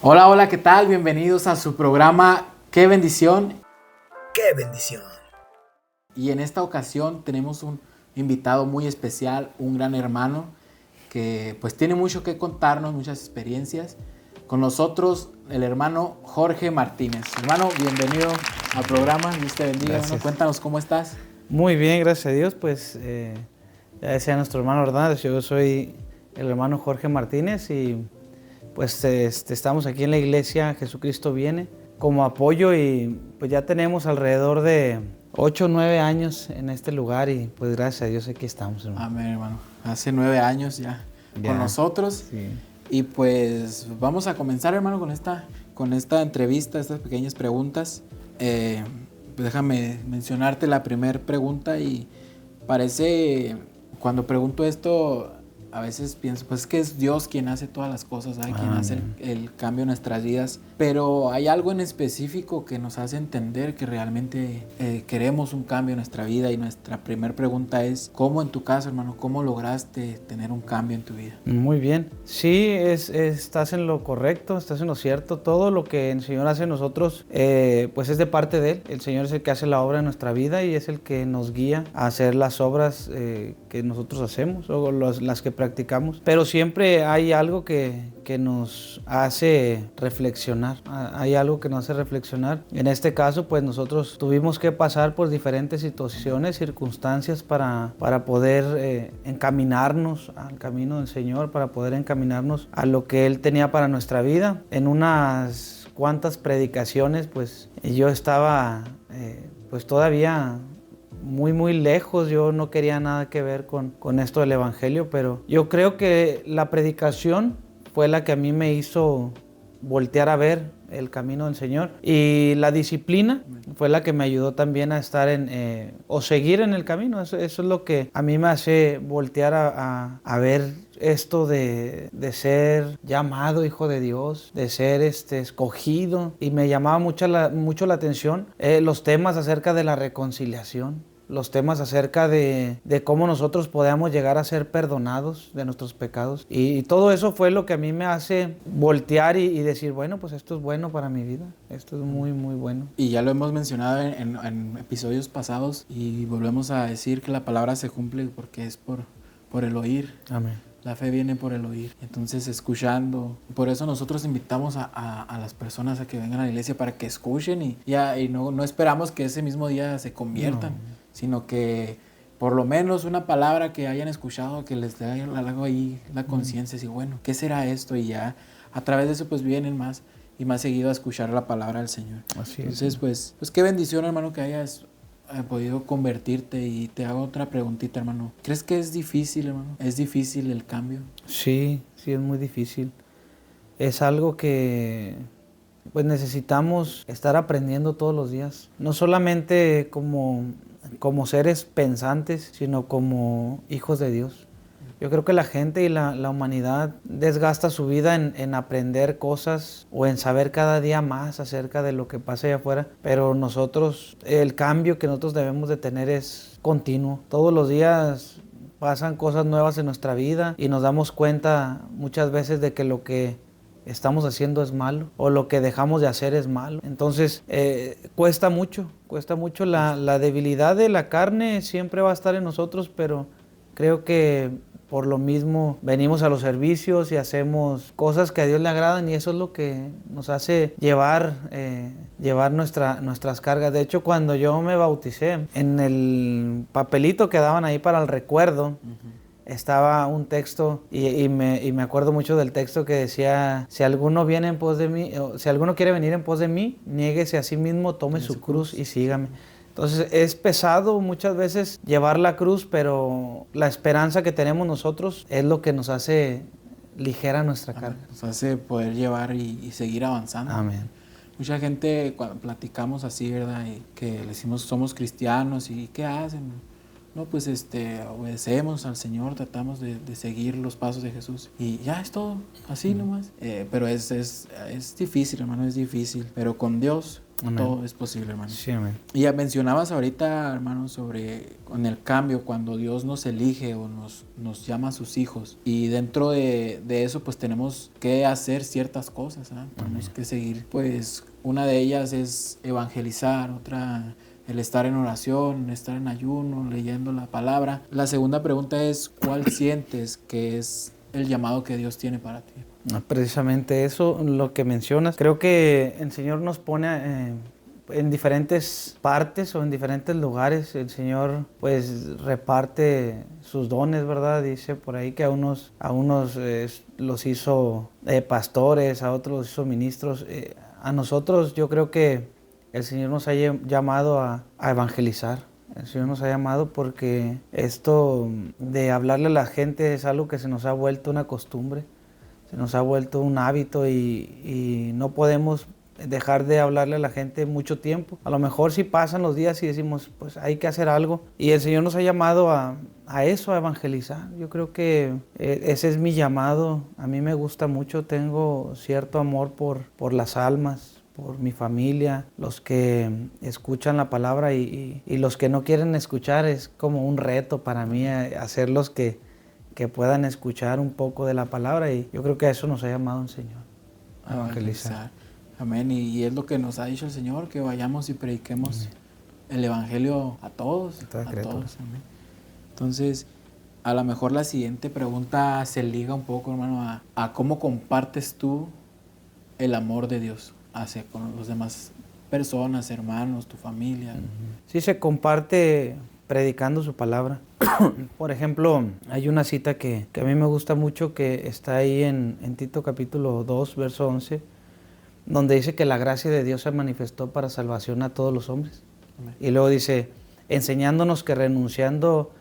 Hola, hola, ¿qué tal? Bienvenidos a su programa ¡Qué bendición! ¡Qué bendición! Y en esta ocasión tenemos un invitado muy especial, un gran hermano que pues tiene mucho que contarnos, muchas experiencias. Con nosotros el hermano Jorge Martínez. Hermano, bienvenido al programa, Dios te bendiga. Hermano, Gracias. cuéntanos cómo estás. Muy bien, gracias a Dios. Pues ya decía nuestro hermano Hernández, yo soy el hermano Jorge Martínez y pues estamos aquí en la iglesia Jesucristo Viene como apoyo y pues ya tenemos alrededor de 8 o 9 años en este lugar y pues gracias a Dios aquí estamos, hermano. Amén, hermano. Hace 9 años ya con nosotros. Sí. Y pues vamos a comenzar, hermano, con esta entrevista, estas pequeñas preguntas. Pues déjame mencionarte la primera pregunta y parece, cuando pregunto esto, a veces pienso, pues que es Dios quien hace todas las cosas, ¿sabes? Quien hace el cambio en nuestras vidas. Pero hay algo en específico que nos hace entender que realmente queremos un cambio en nuestra vida. Y nuestra primera pregunta es, ¿cómo en tu caso, hermano, cómo lograste tener un cambio en tu vida? Muy bien. Sí, estás en lo correcto, estás en lo cierto. Todo lo que el Señor hace en nosotros, pues es de parte de Él. El Señor es el que hace la obra en nuestra vida y es el que nos guía a hacer las obras que nosotros hacemos o las que practicamos. Pero siempre hay algo que nos hace reflexionar. Hay algo que nos hace reflexionar. En este caso, pues nosotros tuvimos que pasar por diferentes situaciones, circunstancias para poder encaminarnos al camino del Señor, para poder encaminarnos a lo que Él tenía para nuestra vida. En unas cuantas predicaciones, pues yo estaba pues todavía muy lejos. Yo no quería nada que ver con esto del evangelio, pero yo creo que la predicación fue la que a mí me hizo voltear a ver el camino del Señor, y la disciplina fue la que me ayudó también a estar o seguir en el camino. Eso es lo que a mí me hace voltear a ver esto de ser llamado hijo de Dios, de ser escogido, y me llamaba mucho la atención los temas acerca de la reconciliación, los temas acerca de cómo nosotros podamos llegar a ser perdonados de nuestros pecados. Y todo eso fue lo que a mí me hace voltear y decir, bueno, pues esto es bueno para mi vida. Esto es muy bueno. Y ya lo hemos mencionado en episodios pasados y volvemos a decir que la palabra se cumple porque es por el oír. Amén. La fe viene por el oír. Entonces, escuchando. Por eso nosotros invitamos a las personas a que vengan a la iglesia para que escuchen y no esperamos que ese mismo día se conviertan, sino que por lo menos una palabra que hayan escuchado que les dé algo ahí la conciencia, y bueno, ¿qué será esto? Y ya a través de eso pues vienen más y más seguido a escuchar la palabra del Señor. Así Entonces, es. pues qué bendición, hermano, que hayas podido convertirte. Y te hago otra preguntita, hermano. ¿Crees que es difícil, hermano? ¿Es difícil el cambio? Sí, es muy difícil. Es algo que pues necesitamos estar aprendiendo todos los días. No solamente como seres pensantes, sino como hijos de Dios. Yo creo que la gente y la humanidad desgasta su vida en aprender cosas o en saber cada día más acerca de lo que pasa allá afuera, pero nosotros, el cambio que nosotros debemos de tener es continuo. Todos los días pasan cosas nuevas en nuestra vida y nos damos cuenta muchas veces de que lo que estamos haciendo es malo o lo que dejamos de hacer es malo. Entonces cuesta mucho la debilidad de la carne siempre va a estar en nosotros, pero creo que por lo mismo venimos a los servicios y hacemos cosas que a Dios le agradan, y eso es lo que nos hace llevar nuestras cargas. De hecho, cuando yo me bauticé, en el papelito que daban ahí para el recuerdo, estaba un texto y me acuerdo mucho del texto que decía: si alguno viene en pos de mí, si alguno quiere venir en pos de mí, niéguese a sí mismo, tome su cruz y sígame. Entonces es pesado muchas veces llevar la cruz, pero la esperanza que tenemos nosotros es lo que nos hace ligera nuestra carga. Nos hace poder llevar y seguir avanzando. Amén. Mucha gente, cuando platicamos así, ¿verdad? Y que le decimos somos cristianos, ¿y qué hacen? No, pues obedecemos al Señor, tratamos de seguir los pasos de Jesús. Y ya es todo, así nomás. Pero es difícil, hermano, es difícil. Pero con Dios Amén. Todo es posible, hermano. Sí, amén. Y ya mencionabas ahorita, hermano, sobre con el cambio, cuando Dios nos elige o nos llama a sus hijos. Y dentro de eso, pues tenemos que hacer ciertas cosas, ¿eh? Tenemos que seguir. Pues una de ellas es evangelizar, otra el estar en oración, estar en ayuno, leyendo la palabra. La segunda pregunta es, ¿cuál sientes que es el llamado que Dios tiene para ti? Precisamente eso, lo que mencionas. Creo que el Señor nos pone en diferentes partes o en diferentes lugares. El Señor pues reparte sus dones, ¿verdad? Dice por ahí que a unos los hizo pastores, a otros los hizo ministros. A nosotros yo creo que el Señor nos ha llamado a evangelizar. El Señor nos ha llamado porque esto de hablarle a la gente es algo que se nos ha vuelto una costumbre. Se nos ha vuelto un hábito y no podemos dejar de hablarle a la gente mucho tiempo. A lo mejor si pasan los días y decimos, pues hay que hacer algo. Y el Señor nos ha llamado a eso, a evangelizar. Yo creo que ese es mi llamado. A mí me gusta mucho, tengo cierto amor por las almas, por mi familia, los que escuchan la palabra y los que no quieren escuchar. Es como un reto para mí hacerlos que puedan escuchar un poco de la palabra, y yo creo que a eso nos ha llamado el Señor, a evangelizar. Amén. Y es lo que nos ha dicho el Señor, que vayamos y prediquemos el evangelio a todos. A todos. Amén. Entonces, a lo mejor la siguiente pregunta se liga un poco, hermano, a cómo compartes tú el amor de Dios hacia con los demás personas, hermanos, tu familia. Sí, se comparte predicando su palabra. Por ejemplo, hay una cita que a mí me gusta mucho, que está ahí en Tito capítulo 2, verso 11, donde dice que la gracia de Dios se manifestó para salvación a todos los hombres. Amén. Y luego dice, enseñándonos que renunciando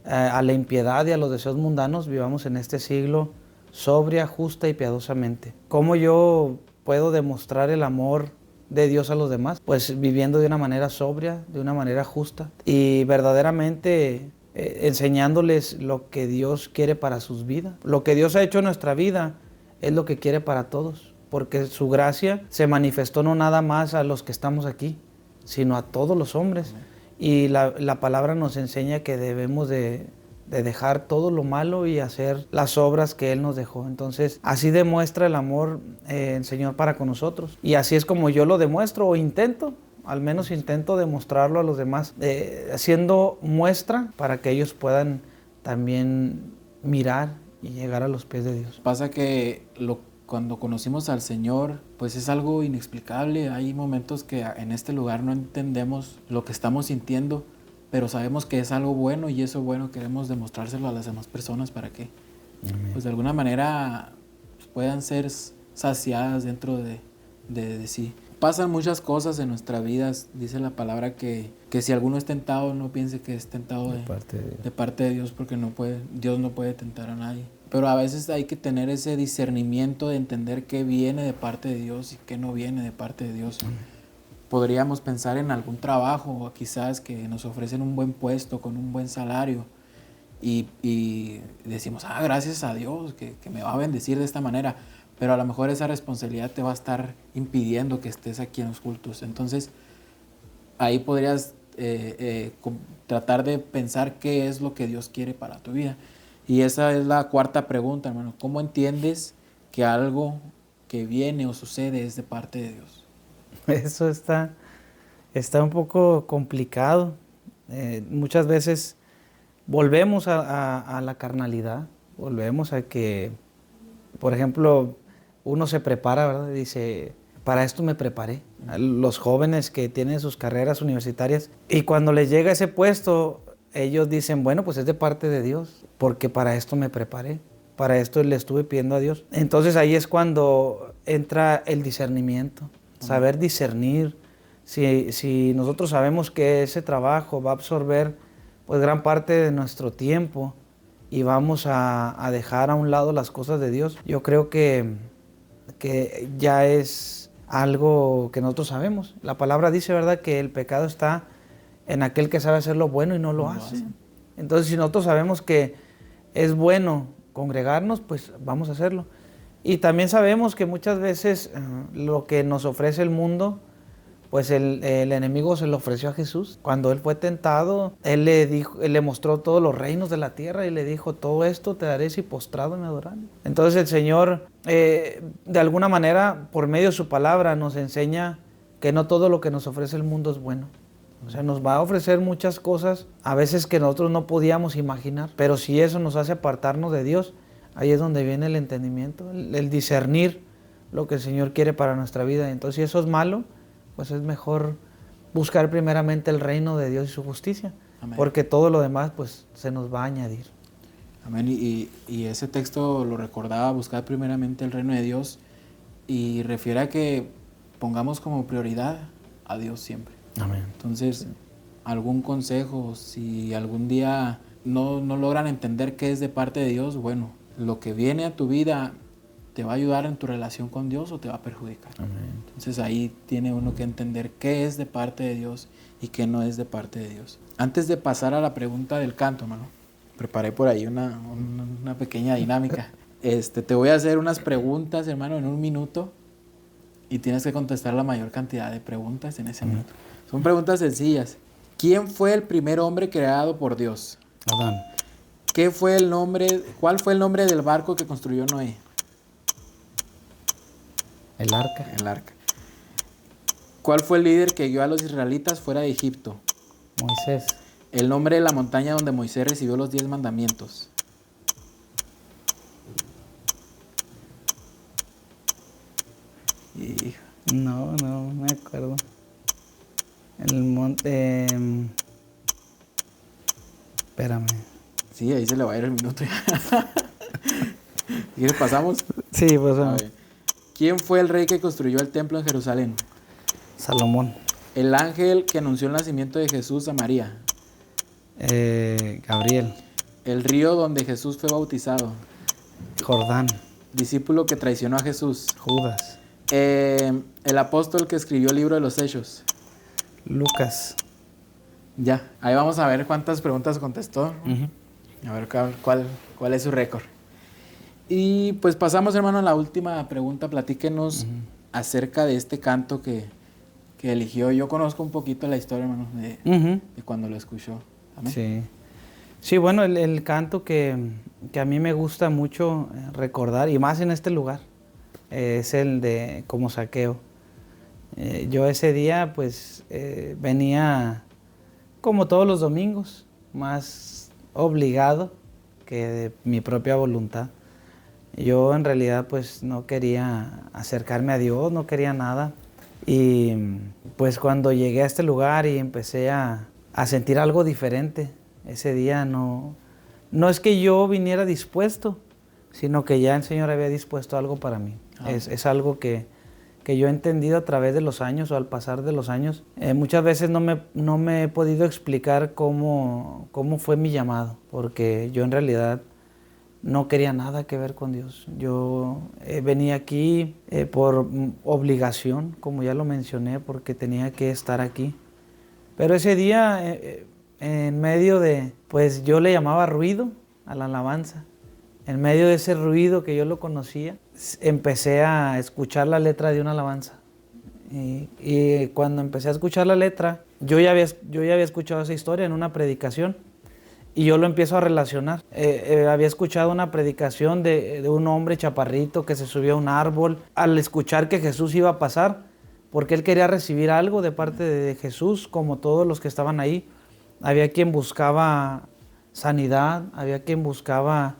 a la impiedad y a los deseos mundanos, vivamos en este siglo sobria, justa y piadosamente. ¿Cómo yo puedo demostrar el amor de Dios a los demás? Pues viviendo de una manera sobria, de una manera justa y verdaderamente enseñándoles lo que Dios quiere para sus vidas. Lo que Dios ha hecho en nuestra vida es lo que quiere para todos, porque su gracia se manifestó no nada más a los que estamos aquí, sino a todos los hombres. Y la palabra nos enseña que debemos de dejar todo lo malo y hacer las obras que Él nos dejó. Entonces, así demuestra el amor el Señor para con nosotros. Y así es como yo lo demuestro, o intento, al menos intento demostrarlo a los demás, haciendo muestra para que ellos puedan también mirar y llegar a los pies de Dios. Pasa que cuando conocimos al Señor, pues es algo inexplicable. Hay momentos que en este lugar no entendemos lo que estamos sintiendo, pero sabemos que es algo bueno, y eso bueno queremos demostrárselo a las demás personas para que pues de alguna manera puedan ser saciadas dentro de sí. Pasan muchas cosas en nuestras vidas, dice la palabra que si alguno es tentado, no piense que es tentado de parte de Dios, porque Dios no puede tentar a nadie. Pero a veces hay que tener ese discernimiento de entender qué viene de parte de Dios y qué no viene de parte de Dios. Podríamos pensar en algún trabajo, o quizás que nos ofrecen un buen puesto con un buen salario, y decimos, gracias a Dios que me va a bendecir de esta manera, pero a lo mejor esa responsabilidad te va a estar impidiendo que estés aquí en los cultos. Entonces ahí podrías tratar de pensar qué es lo que Dios quiere para tu vida. Y esa es la cuarta pregunta, hermano. ¿Cómo entiendes que algo que viene o sucede es de parte de Dios? Eso está un poco complicado. Muchas veces volvemos a la carnalidad, volvemos a que, por ejemplo, uno se prepara, ¿verdad? Dice, para esto me preparé. Los jóvenes que tienen sus carreras universitarias, y cuando les llega ese puesto, ellos dicen, bueno, pues es de parte de Dios, porque para esto me preparé, para esto le estuve pidiendo a Dios. Entonces ahí es cuando entra el discernimiento, saber discernir. Si nosotros sabemos que ese trabajo va a absorber pues gran parte de nuestro tiempo y vamos a dejar a un lado las cosas de Dios, yo creo que ya es algo que nosotros sabemos. La palabra dice, ¿verdad?, que el pecado está en aquel que sabe hacer lo bueno y no lo hace. Entonces, si nosotros sabemos que es bueno congregarnos, pues vamos a hacerlo. Y también sabemos que muchas veces lo que nos ofrece el mundo pues el enemigo se le ofreció a Jesús. Cuando él fue tentado, él le mostró todos los reinos de la tierra y le dijo, todo esto te daré si postrado me adorares. Entonces el Señor, de alguna manera, por medio de su palabra, nos enseña que no todo lo que nos ofrece el mundo es bueno. O sea, nos va a ofrecer muchas cosas, a veces que nosotros no podíamos imaginar, pero si eso nos hace apartarnos de Dios, ahí es donde viene el entendimiento, el discernir lo que el Señor quiere para nuestra vida. Entonces, si eso es malo, pues es mejor buscar primeramente el reino de Dios y su justicia. Amén. Porque todo lo demás pues se nos va a añadir. Amén. Y ese texto lo recordaba, buscar primeramente el reino de Dios, y refiere a que pongamos como prioridad a Dios siempre. Amén. Entonces, algún consejo, si algún día no logran entender qué es de parte de Dios, bueno, lo que viene a tu vida te va a ayudar en tu relación con Dios o te va a perjudicar. Amén. Entonces ahí tiene uno que entender qué es de parte de Dios y qué no es de parte de Dios. Antes de pasar a la pregunta del canto, hermano, preparé por ahí una pequeña dinámica. Te voy a hacer unas preguntas, hermano, en un minuto, y tienes que contestar la mayor cantidad de preguntas en ese minuto. Son preguntas sencillas. ¿Quién fue el primer hombre creado por Dios? Adán. ¿Cuál fue el nombre del barco que construyó Noé? El arca. El arca. ¿Cuál fue el líder que guió a los israelitas fuera de Egipto? Moisés. El nombre de la montaña donde Moisés recibió los 10 mandamientos. Hijo. No me acuerdo. El monte... espérame. Sí, ahí se le va a ir el minuto. ¿Quieres pasamos? Sí, pasamos. ¿Quién fue el rey que construyó el templo en Jerusalén? Salomón. El ángel que anunció el nacimiento de Jesús a María. Gabriel. El río donde Jesús fue bautizado. Jordán. Discípulo que traicionó a Jesús. Judas. El apóstol que escribió el libro de los Hechos. Lucas. Ya, ahí vamos a ver cuántas preguntas contestó. A ver cuál es su récord. Y pues pasamos, hermano, a la última pregunta. Platíquenos acerca de este canto que eligió. Yo conozco un poquito la historia, hermano, de cuando lo escuchó. ¿Amén? Sí, bueno, el canto que a mí me gusta mucho recordar, y más en este lugar, es el de Como Zaqueo. Yo ese día pues venía como todos los domingos, más obligado que de mi propia voluntad. Yo en realidad pues no quería acercarme a Dios, no quería nada. Y pues cuando llegué a este lugar y empecé a sentir algo diferente, ese día no es que yo viniera dispuesto, sino que ya el Señor había dispuesto algo para mí. Es algo que yo he entendido a través de los años o al pasar de los años. Muchas veces no me he podido explicar cómo fue mi llamado, porque yo en realidad no quería nada que ver con Dios. Yo venía aquí por obligación, como ya lo mencioné, porque tenía que estar aquí. Pero ese día, en medio de, pues yo le llamaba ruido a la alabanza, en medio de ese ruido que yo lo conocía, empecé a escuchar la letra de una alabanza. Y cuando empecé a escuchar la letra, yo ya había escuchado esa historia en una predicación. Y yo lo empiezo a relacionar. Había escuchado una predicación de un hombre chaparrito que se subió a un árbol al escuchar que Jesús iba a pasar, porque él quería recibir algo de parte de Jesús, como todos los que estaban ahí. Había quien buscaba sanidad, había quien buscaba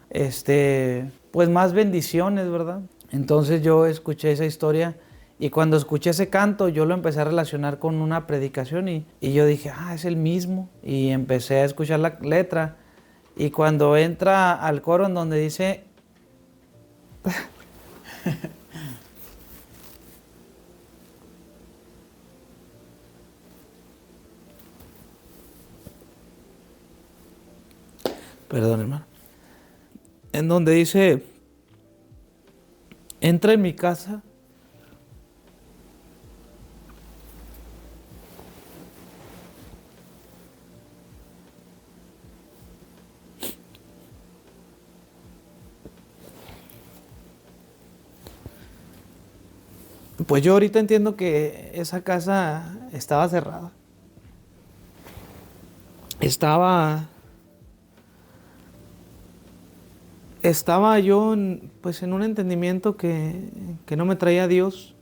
pues más bendiciones, ¿verdad? Entonces yo escuché esa historia. Y cuando escuché ese canto, yo lo empecé a relacionar con una predicación y yo dije, es el mismo. Y empecé a escuchar la letra. Y cuando entra al coro en donde dice... Perdón, hermano. En donde dice, entra en mi casa. Pues yo ahorita entiendo que esa casa estaba cerrada. Estaba yo pues en un entendimiento que no me traía a Dios,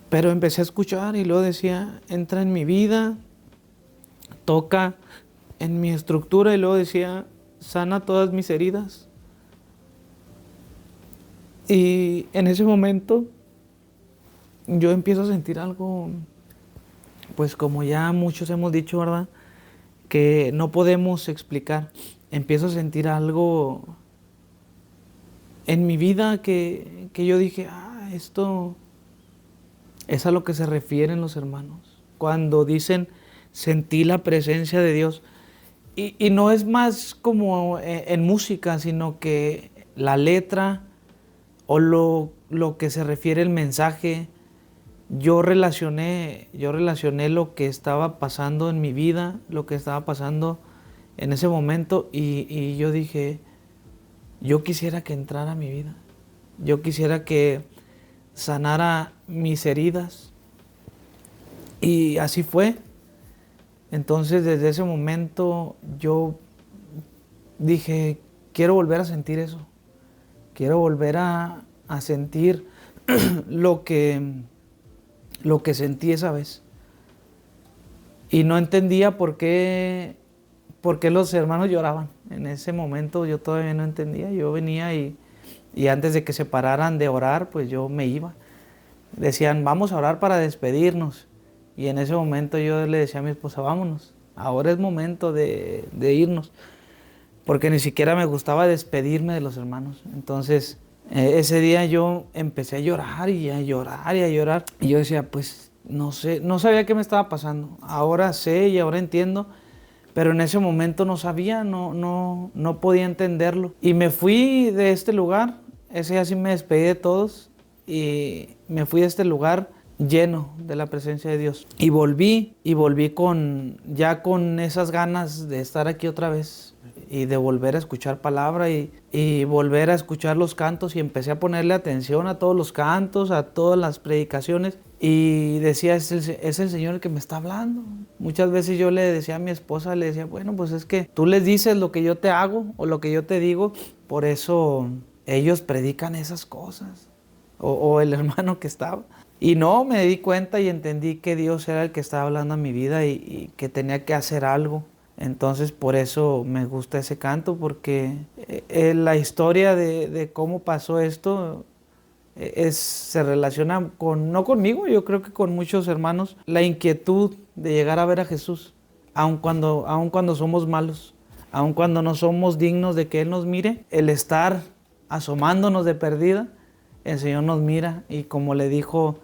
pero empecé a escuchar y luego decía, entra en mi vida, toca en mi estructura, y luego decía, sana todas mis heridas. Y en ese momento yo empiezo a sentir algo, pues como ya muchos hemos dicho, ¿verdad? Que no podemos explicar. Empiezo a sentir algo en mi vida que yo dije, esto es a lo que se refieren los hermanos. Cuando dicen, sentí la presencia de Dios. Y no es más como en música, sino que la letra o lo que se refiere el mensaje, yo relacioné lo que estaba pasando en mi vida, lo que estaba pasando en ese momento, y yo dije, yo quisiera que entrara a mi vida, yo quisiera que sanara mis heridas, y así fue. Entonces desde ese momento yo dije, quiero volver a sentir eso, quiero volver a sentir lo que sentí esa vez. Y no entendía por qué los hermanos lloraban. En ese momento yo todavía no entendía. Yo venía y antes de que se pararan de orar, pues yo me iba. Decían, vamos a orar para despedirnos. Y en ese momento yo le decía a mi esposa, vámonos, ahora es momento de irnos. Porque ni siquiera me gustaba despedirme de los hermanos. Entonces, ese día yo empecé a llorar y a llorar y a llorar. Y yo decía, pues, no sé, no sabía qué me estaba pasando. Ahora sé y ahora entiendo. Pero en ese momento no sabía, no podía entenderlo. Y me fui de este lugar. Ese día sí me despedí de todos. Y me fui de este lugar lleno de la presencia de Dios. Y volví ya con esas ganas de estar aquí otra vez y de volver a escuchar palabra y volver a escuchar los cantos, y empecé a ponerle atención a todos los cantos, a todas las predicaciones, y decía, es el Señor el que me está hablando. Muchas veces yo le decía a mi esposa, le decía, bueno, pues es que tú les dices lo que yo te hago o lo que yo te digo, por eso ellos predican esas cosas, o el hermano que estaba. Y no, me di cuenta y entendí que Dios era el que estaba hablando a mi vida y que tenía que hacer algo. Entonces por eso me gusta ese canto, porque la historia de cómo pasó esto se relaciona no conmigo, yo creo que con muchos hermanos, la inquietud de llegar a ver a Jesús, aun cuando somos malos, aun cuando no somos dignos de que Él nos mire, el estar asomándonos de perdida, el Señor nos mira, y como le dijo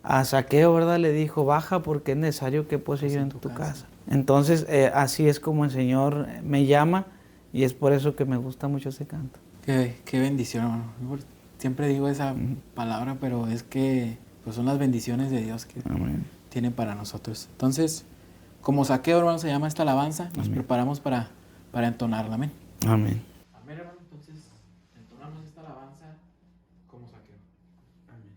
a Zaqueo, ¿verdad? Le dijo, baja porque es necesario que pose yo en tu casa. Entonces, así es como el Señor me llama, y es por eso que me gusta mucho ese canto. Qué bendición, hermano. Yo siempre digo esa palabra, pero es que pues, son las bendiciones de Dios que tiene para nosotros. Entonces, como Zaqueo, hermano, se llama esta alabanza, nos preparamos para entonarla. Amén. Amén. Amén, hermano. Entonces, entonamos esta alabanza como Zaqueo. Amén.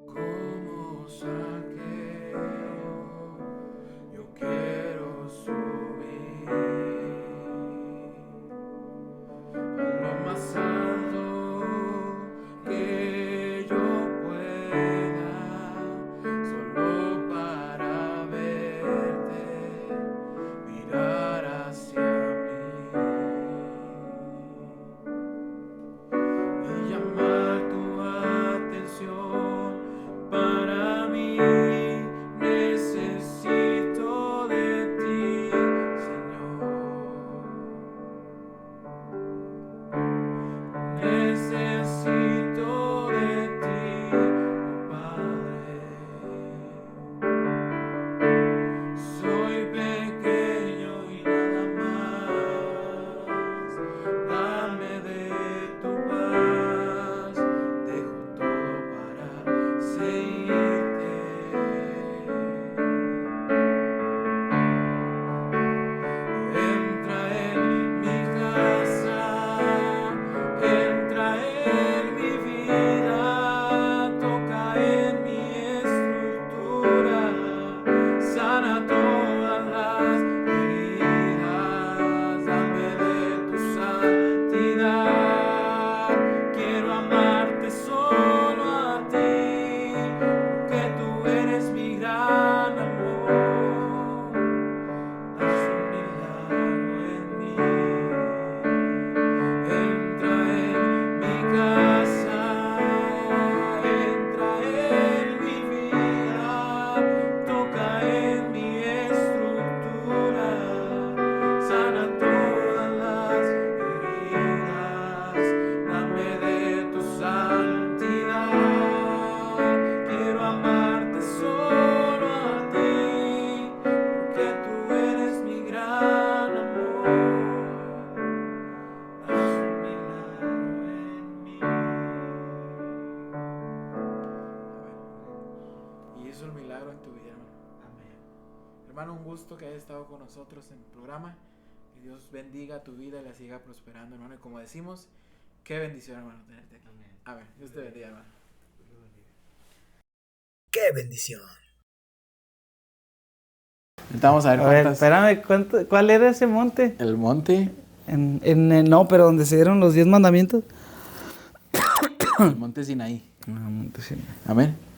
Como Zaqueo, yo quiero subir a lo más alto que yo pueda, solo para verte hermano, un gusto que hayas estado con nosotros en el programa. Que Dios bendiga tu vida y la siga prosperando, hermano. Y como decimos, qué bendición, hermano, tenerte aquí. A ver, Dios te bendiga, hermano. ¡Qué bendición! Vamos a ver cuántas. Espérame, ¿cuál era ese monte? El monte. No, pero donde se dieron los 10 mandamientos. El monte Sinaí. Monte Sinaí. Amén.